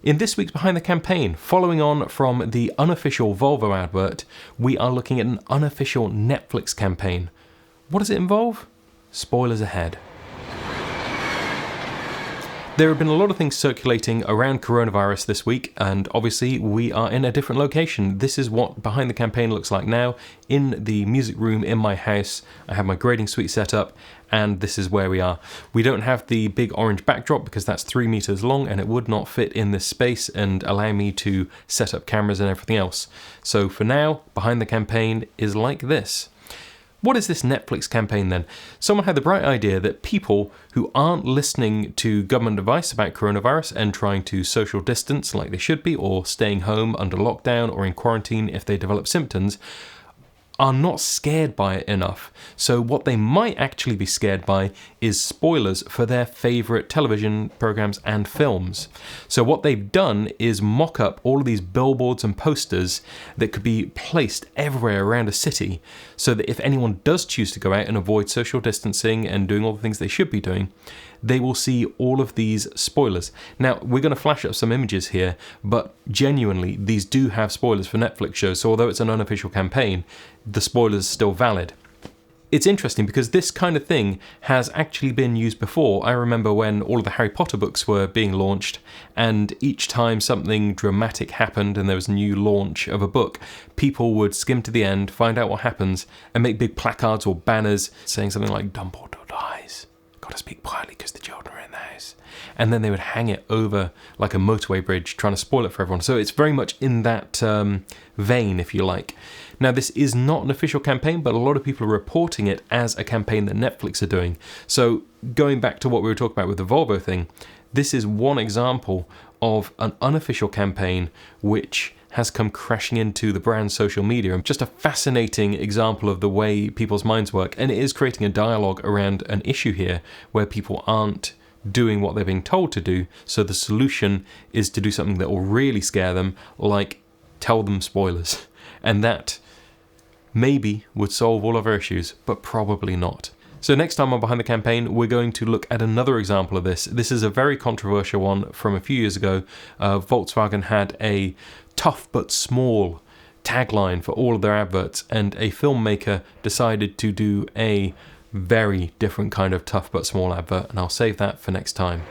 In this week's Behind the Campaign, following on from the unofficial Volvo advert, we are looking at an unofficial Netflix campaign. What does it involve? Spoilers ahead. There have been a lot of things circulating around coronavirus this week, and obviously we are in a different location. This is what Behind the Campaign looks like now, in the music room in my house. I have my grading suite set up, and this is where we are. We don't have the big orange backdrop because that's 3 meters long and it would not fit in this space and allow me to set up cameras and everything else. So for now, Behind the Campaign is like this. What is this Netflix campaign then? Someone had the bright idea that people who aren't listening to government advice about coronavirus and trying to social distance like they should be, or staying home under lockdown or in quarantine if they develop symptoms, are not scared by it enough. So what they might actually be scared by is spoilers for their favourite television programmes and films. So what they've done is mock up all of these billboards and posters that could be placed everywhere around a city, so that if anyone does choose to go out and avoid social distancing and doing all the things they should be doing, they will see all of these spoilers. Now, we're going to flash up some images here, but genuinely, these do have spoilers for Netflix shows, so although it's an unofficial campaign, the spoilers are still valid. It's interesting because this kind of thing has actually been used before. I remember when all of the Harry Potter books were being launched, and each time something dramatic happened and there was a new launch of a book, people would skim to the end, find out what happens, and make big placards or banners saying something like, "Dumbledore dies. Gotta speak quietly because the children are in the house." And then they would hang it over like a motorway bridge, trying to spoil it for everyone. So it's very much in that vein, if you like. Now, this is not an official campaign, but a lot of people are reporting it as a campaign that Netflix are doing. So going back to what we were talking about with the Volvo thing, this is one example of an unofficial campaign which has come crashing into the brand's social media. Just a fascinating example of the way people's minds work, and it is creating a dialogue around an issue here where people aren't doing what they're being told to do, so the solution is to do something that will really scare them, like tell them spoilers. And that maybe would solve all of our issues, but probably not. So next time on Behind the Campaign, we're going to look at another example of this. This is a very controversial one from a few years ago. Volkswagen had a tough but small tagline for all of their adverts, and a filmmaker decided to do a very different kind of tough but small advert, and I'll save that for next time.